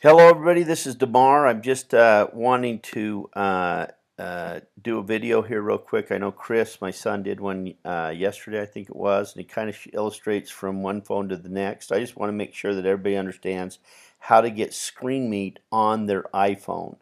Hello, everybody. This is Damar. I'm just wanting to do a video here real quick. I know Chris, my son, did one yesterday, I think it was, and he kind of illustrates from one phone to the next. I just want to make sure that everybody understands how to get ScreenMeet on their iPhone.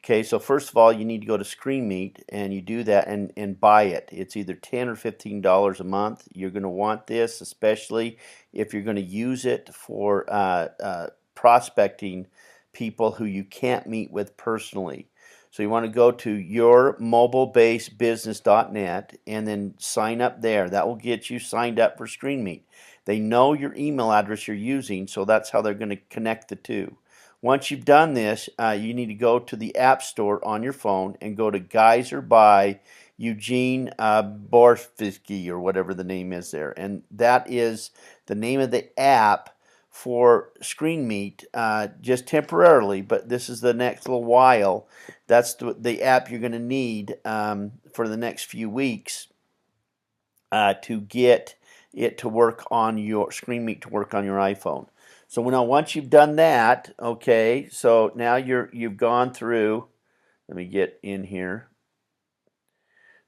Okay, so first of all, you need to go to ScreenMeet and you do that and buy it. It's either $10 or $15 a month. You're going to want this, especially if you're going to use it for prospecting people who you can't meet with personally. So you want to go to yourmobilebasedbusiness.net and then sign up there. That will get you signed up for ScreenMeet. They know your email address you're using, so that's how they're going to connect the two. Once you've done this, you need to go to the App Store on your phone and go to Geyser by Eugene Borfisky or whatever the name is there. And that is the name of the app for ScreenMeet, just temporarily, but this is the next little while. That's the app you're going to need for the next few weeks to get it to work on your ScreenMeet to work on your iPhone. So now once you've done that, okay, so now you've gone through, let me get in here.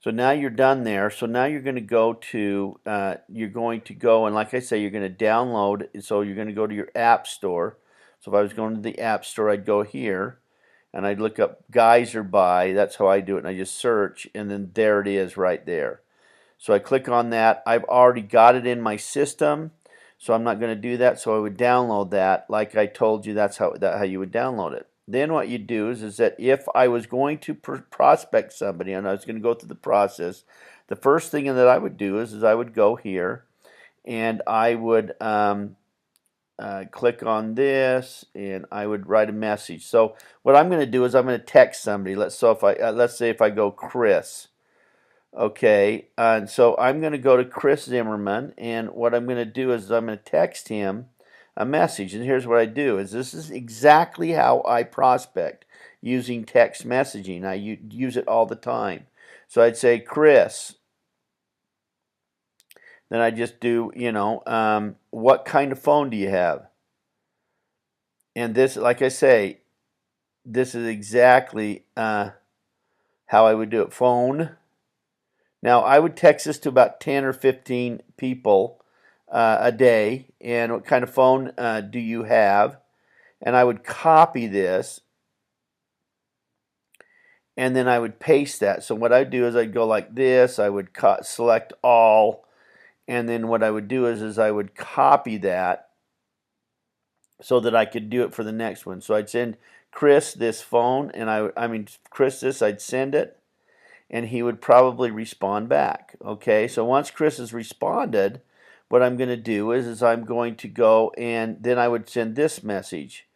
So now you're done there. So now you're going to go to, and like I say, you're going to download, so you're going to go to your App Store. So if I was going to the App Store, I'd go here, and I'd look up Geyser by, that's how I do it, and I just search, and then there it is right there. So I click on that. I've already got it in my system, so I'm not going to do that. So I would download that. Like I told you, that's how you would download it. Then what you do is that if I was going to prospect somebody and I was going to go through the process, the first thing that I would do is I would go here and I would click on this and I would write a message. So what I'm going to do is I'm going to text somebody. Let's say if I go Chris. Okay, and so I'm going to go to Chris Zimmerman, and what I'm going to do is I'm going to text him a message. And here's what I do: this is exactly how I prospect using text messaging. I use it all the time. So I'd say, Chris. Then I just do, what kind of phone do you have? And this, like I say, this is exactly how I would do it. Phone. Now, I would text this to about 10 or 15 people a day. And what kind of phone do you have? And I would copy this. And then I would paste that. So what I'd do is I'd go like this. I would select all. And then what I would do is I would copy that so that I could do it for the next one. So I'd send Chris this phone. And Chris this, I'd send it. And he would probably respond back. Okay, so once Chris has responded, what I'm going to do is I'm going to go and then I would send this message.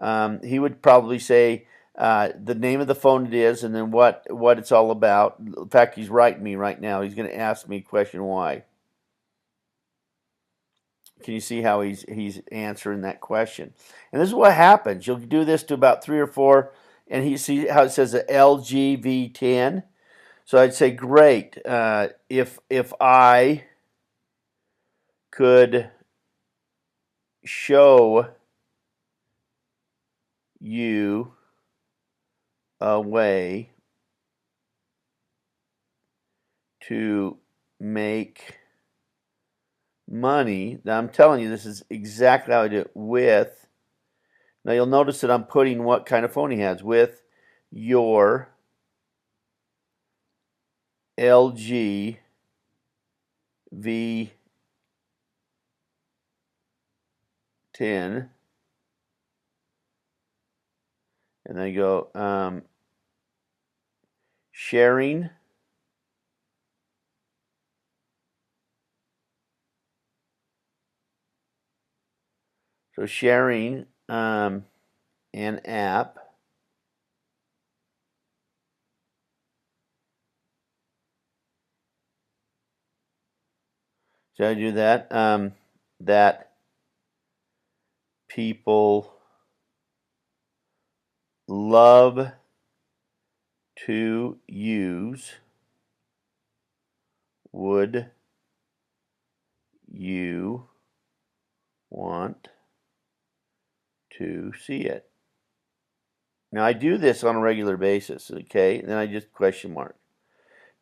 He would probably say the name of the phone it is and then what it's all about. In fact, he's writing me right now. He's going to ask me a question why. Can you see how he's answering that question? And this is what happens. You'll do this to about 3 or 4, and he see how it says the LGV10. So I'd say, great, if I could show you a way to make money. Now I'm telling you, this is exactly how I do it with, now you'll notice that I'm putting what kind of phone he has, with your LG V10 and then go sharing so sharing an app. So I do that that people love to use. Would you want to see it? Now I do this on a regular basis, okay? And then I just question mark.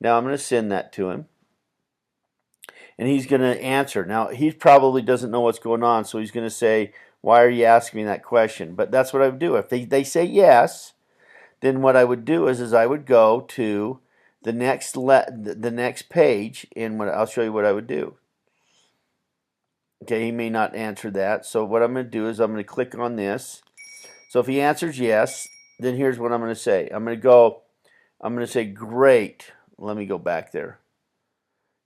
Now I'm going to send that to him. And he's going to answer. Now he probably doesn't know what's going on, so he's going to say, why are you asking me that question? But that's what I would do. If they say yes, then what I would do is I would go to the next page, and I'll show you what I would do. Okay, he may not answer that. So what I'm going to do is I'm going to click on this. So if he answers yes, then here's what I'm going to say. I'm going to say, great. Let me go back there.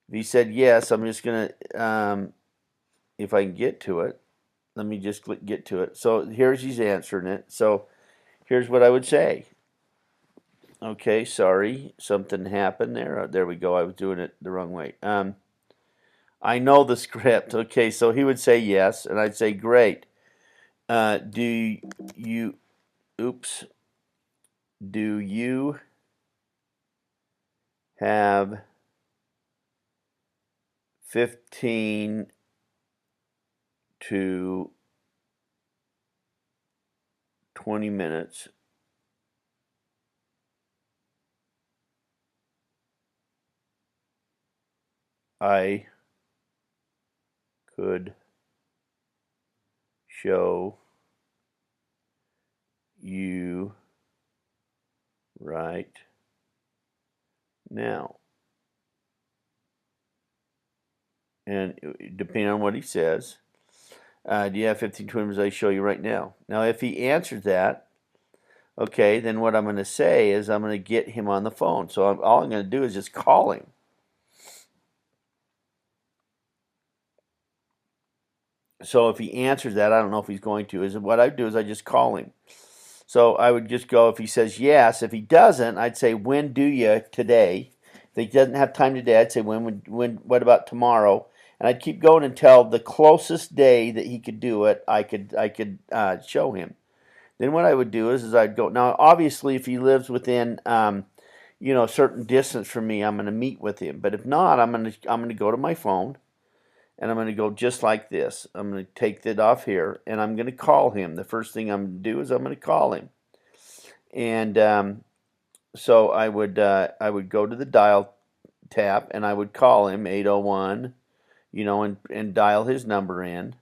If he said yes, I'm just going to, if I can get to it, let me just click get to it. So here's he's answering it. So here's what I would say. Okay, sorry, something happened there. There we go. I was doing it the wrong way. I know the script. Okay, so he would say yes, and I'd say great. Do you, oops, do you have 15 to 20 minutes I could show you right now. And depending on what he says, do you have 15 minutes I show you right now? Now, if he answers that, okay, then what I'm going to say is I'm going to get him on the phone. So all I'm going to do is just call him. So if he answers that, I don't know if he's going to. Is what I do is I just call him. So I would just go, if he says yes. If he doesn't, I'd say, when do you today? If he doesn't have time today, I'd say, what about tomorrow? And I'd keep going until the closest day that he could do it, I could show him. Then what I would do is I'd go. Now, obviously, if he lives within a certain distance from me, I'm going to meet with him. But if not, I'm going to go to my phone, and I'm going to go just like this. I'm going to take that off here, and I'm going to call him. The first thing I'm going to do is I'm going to call him. And so I would go to the dial tap, and I would call him 801, and dial his number in,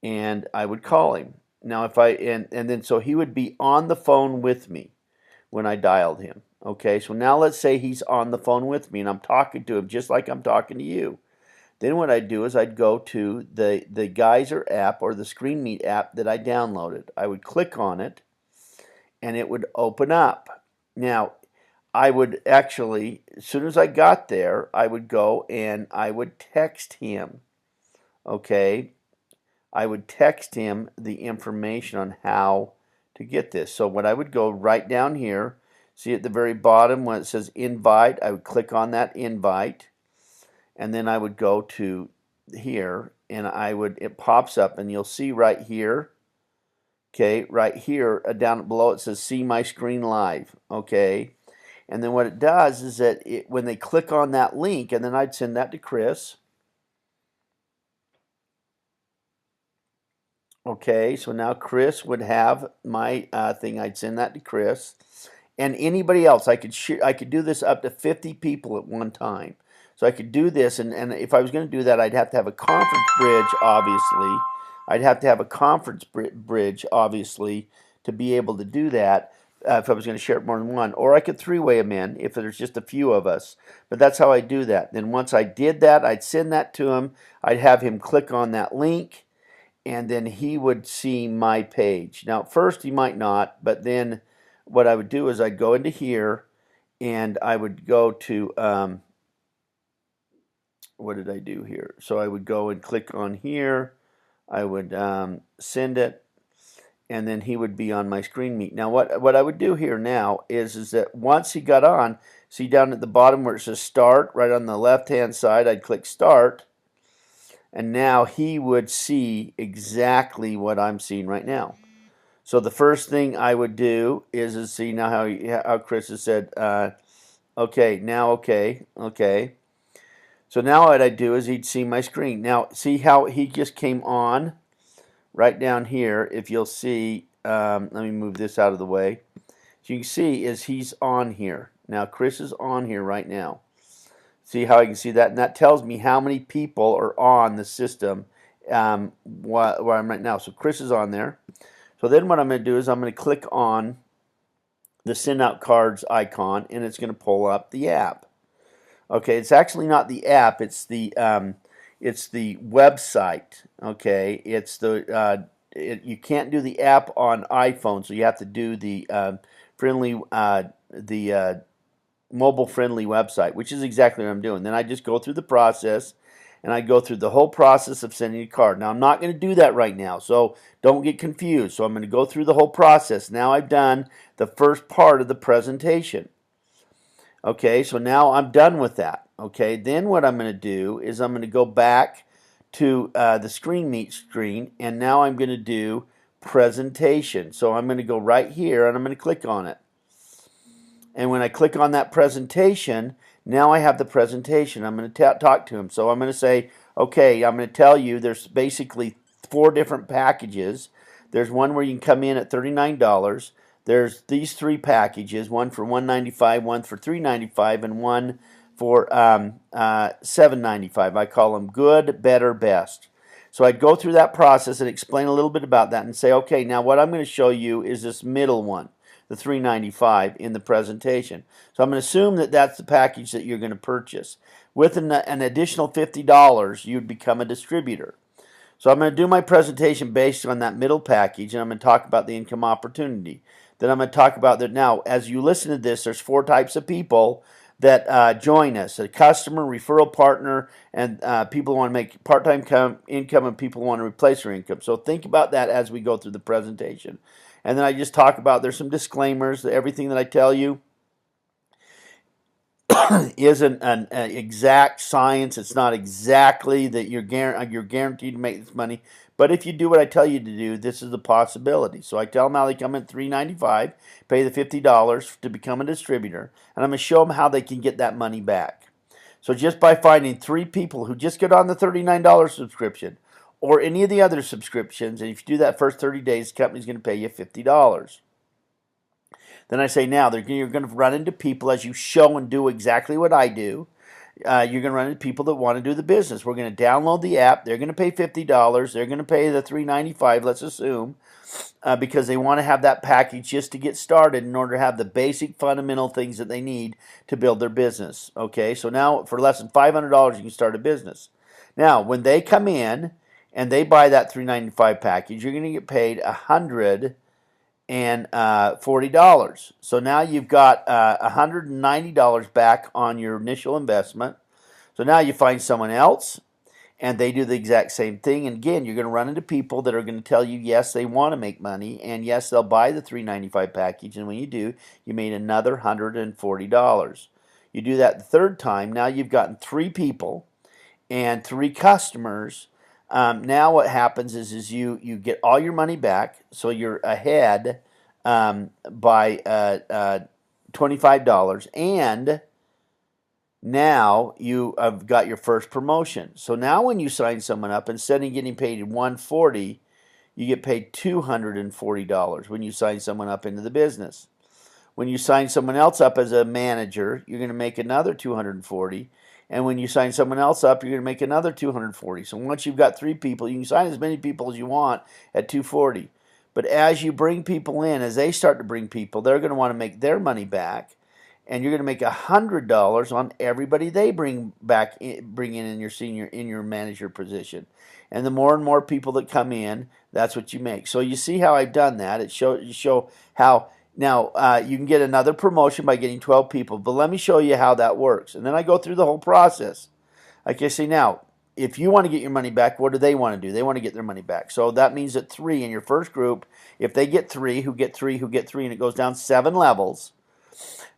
and I would call him. Now and then so he would be on the phone with me when I dialed him. Okay, so now let's say he's on the phone with me and I'm talking to him just like I'm talking to you. Then what I'd do is I'd go to the Geyser app or the ScreenMeet app that I downloaded. I would click on it and it would open up. Now, I would actually, as soon as I got there, I would go and I would text him. Okay, I would text him the information on how to get this. So what I would go right down here, see at the very bottom when it says invite, I would click on that invite, and then I would go to here, and it pops up, and you'll see right here, okay, right here down below it says see my screen live, okay, and then what it does is that when they click on that link, and then I'd send that to Chris. Okay, so now Chris would have my thing. I'd send that to Chris, and anybody else. I could do this up to 50 people at one time. So I could do this, and if I was going to do that, I'd have to have a conference bridge, obviously. I'd have to have a conference bridge, obviously, to be able to do that if I was going to share it more than one. Or I could three-way them in if there's just a few of us. But that's how I do that. Then once I did that, I'd send that to him. I'd have him click on that link, and then he would see my page. Now, at first he might not, but then what I would do is I'd go into here, and I would go to, what did I do here? So I would go and click on here, I would send it, and then he would be on my ScreenMeet. Now, what I would do here now is that once he got on, see down at the bottom where it says start, right on the left-hand side, I'd click start, and now he would see exactly what I'm seeing right now. So the first thing I would do is see now how Chris has said, okay, now okay. So now what I'd do is he'd see my screen. Now see how he just came on right down here. If you'll see, let me move this out of the way. So you can see is he's on here. Now Chris is on here right now. See how I can see that? And that tells me how many people are on the system where I'm right now. So Chris is on there. So then what I'm going to do is I'm going to click on the send out cards icon, and it's going to pull up the app. Okay, it's actually not the app, it's the website. Okay, it's the you can't do the app on iPhone, so you have to do the mobile friendly website, which is exactly what I'm doing. Then I just go through the process, and I go through the whole process of sending a card. Now I'm not going to do that right now, so don't get confused. So I'm going to go through the whole process. Now I've done the first part of the presentation. Okay, so now I'm done with that. Okay, then what I'm going to do is I'm going to go back to the ScreenMeet screen, and now I'm going to do presentation. So I'm going to go right here, and I'm going to click on it. And when I click on that presentation, now I have the presentation. I'm going to talk to him. So I'm going to say, okay, I'm going to tell you there's basically 4 different packages. There's one where you can come in at $39. There's these 3 packages, one for $195, one for $395, and one for $795. I call them good, better, best. So I'd go through that process and explain a little bit about that and say, okay, now what I'm going to show you is this middle one, the $395 in the presentation. So I'm going to assume that that's the package that you're going to purchase. With an additional $50, you'd become a distributor. So I'm going to do my presentation based on that middle package, and I'm going to talk about the income opportunity. Then I'm going to talk about that now. As you listen to this, there's 4 types of people that join us: a customer, referral partner, and people who want to make part-time income, and people who want to replace their income. So think about that as we go through the presentation. And then I just talk about, there's some disclaimers, that everything that I tell you isn't an exact science. It's not exactly that you're guaranteed to make this money. But if you do what I tell you to do, this is a possibility. So I tell them how they come in $395, pay the $50 to become a distributor, and I'm going to show them how they can get that money back. So just by finding 3 people who just get on the $39 subscription or any of the other subscriptions, and if you do that first 30 days, the company's going to pay you $50. Then I say, now you're going to run into people as you show and do exactly what I do. You're going to run into people that want to do the business. We're going to download the app. They're going to pay $50. They're going to pay the $395, let's assume, because they want to have that package just to get started in order to have the basic fundamental things that they need to build their business. Okay, so now for less than $500, you can start a business. Now, when they come in and they buy that $395 package, you're going to get paid $140. So now you've got $190 back on your initial investment. So now you find someone else, and they do the exact same thing. And again, you're going to run into people that are going to tell you, yes, they want to make money, and yes, they'll buy the $395 package. And when you do, you made another $140. You do that the 3rd time. Now you've gotten 3 people and 3 customers. Now what happens is you get all your money back, so you're ahead by $25, and now you have got your first promotion. So now when you sign someone up, instead of getting paid $140, you get paid $240 when you sign someone up into the business. When you sign someone else up as a manager, you're going to make another $240. And when you sign someone else up, you're going to make another $240. So once you've got 3 people, you can sign as many people as you want at $240. But as you bring people in, as they start to bring people, they're going to want to make their money back, and you're going to make $100 on everybody they bring in your manager position. And the more and more people that come in, that's what you make. So you see how I've done that. You show how. Now, you can get another promotion by getting 12 people, but let me show you how that works. And then I go through the whole process. Like I say, now, if you want to get your money back, what do they want to do? They want to get their money back. So that means that 3 in your first group, if they get 3, who get 3, who get 3, and it goes down 7 levels,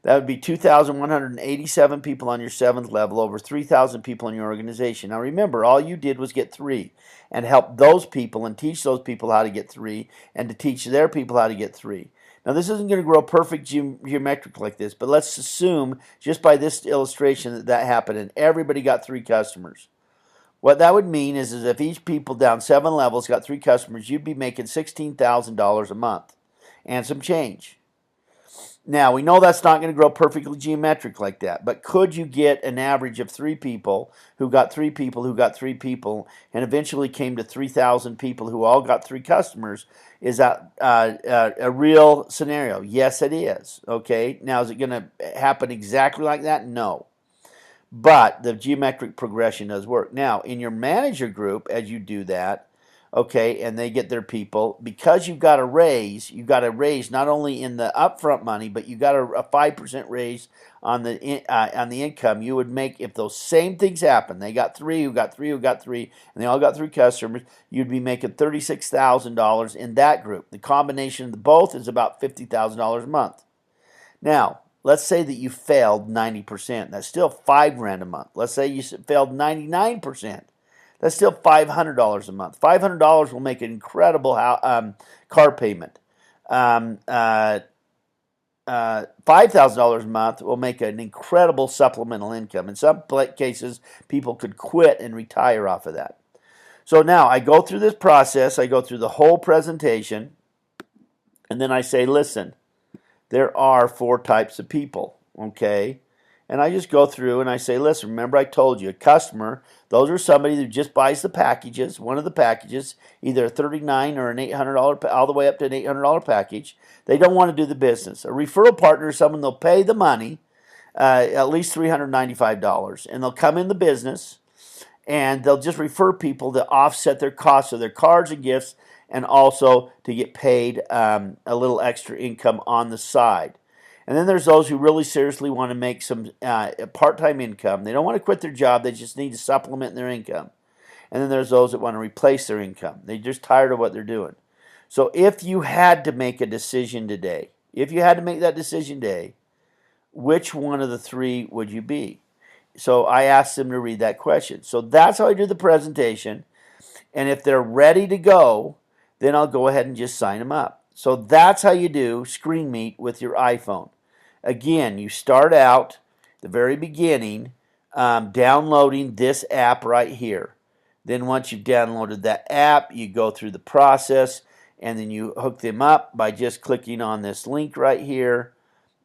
that would be 2,187 people on your 7th level, over 3,000 people in your organization. Now remember, all you did was get 3 and help those people and teach those people how to get 3 and to teach their people how to get 3. Now, this isn't going to grow perfect geometric like this, but let's assume, just by this illustration, that happened and everybody got 3 customers. What that would mean is if each people down 7 levels got 3 customers, you'd be making $16,000 a month and some change. Now, we know that's not going to grow perfectly geometric like that, but could you get an average of 3 people who got 3 people who got 3 people and eventually came to 3,000 people who all got 3 customers? Is that a real scenario? Yes, it is. Okay. Now, is it going to happen exactly like that? No. But the geometric progression does work. Now, in your manager group, as you do that, okay, and they get their people, because you've got a raise not only in the upfront money, but you got a 5% raise on the income. You would make, if those same things happen, they got three, who got three, who got three, and they all got 3 customers, you'd be making $36,000 in that group. The combination of the both is about $50,000 a month. Now, let's say that you failed 90%. That's still $5,000 a month. Let's say you failed 99%. That's still $500 a month. $500 will make an incredible car payment. $5,000 a month will make an incredible supplemental income. In some cases, people could quit and retire off of that. So now I go through this process. I go through the whole presentation, and then I say, listen, there are 4 types of people, okay? And I just go through and I say, listen, remember I told you, a customer, those are somebody who just buys the packages, one of the packages, either a $39 or an $800, all the way up to an $800 package. They don't want to do the business. A referral partner is someone they'll pay the money, at least $395, and they'll come in the business, and they'll just refer people to offset their costs of their cards and gifts, and also to get paid a little extra income on the side. And then there's those who really seriously want to make some part-time income. They don't want to quit their job. They just need to supplement their income. And then there's those that want to replace their income. They're just tired of what they're doing. So if you had to make a decision today, if you had to make that decision today, which one of the 3 would you be? So I asked them to read that question. So that's how I do the presentation. And if they're ready to go, then I'll go ahead and just sign them up. So that's how you do ScreenMeet with your iPhone. Again, you start out the very beginning downloading this app right here. Then once you've downloaded that app, you go through the process, and then you hook them up by just clicking on this link right here,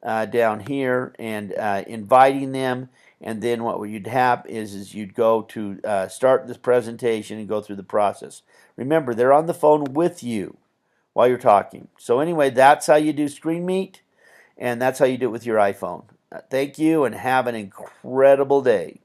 down here, and inviting them. And then what you'd have is you'd go to start this presentation and go through the process. Remember, they're on the phone with you while you're talking. So anyway, that's how you do ScreenMeet, and that's how you do it with your iPhone. Thank you, and have an incredible day.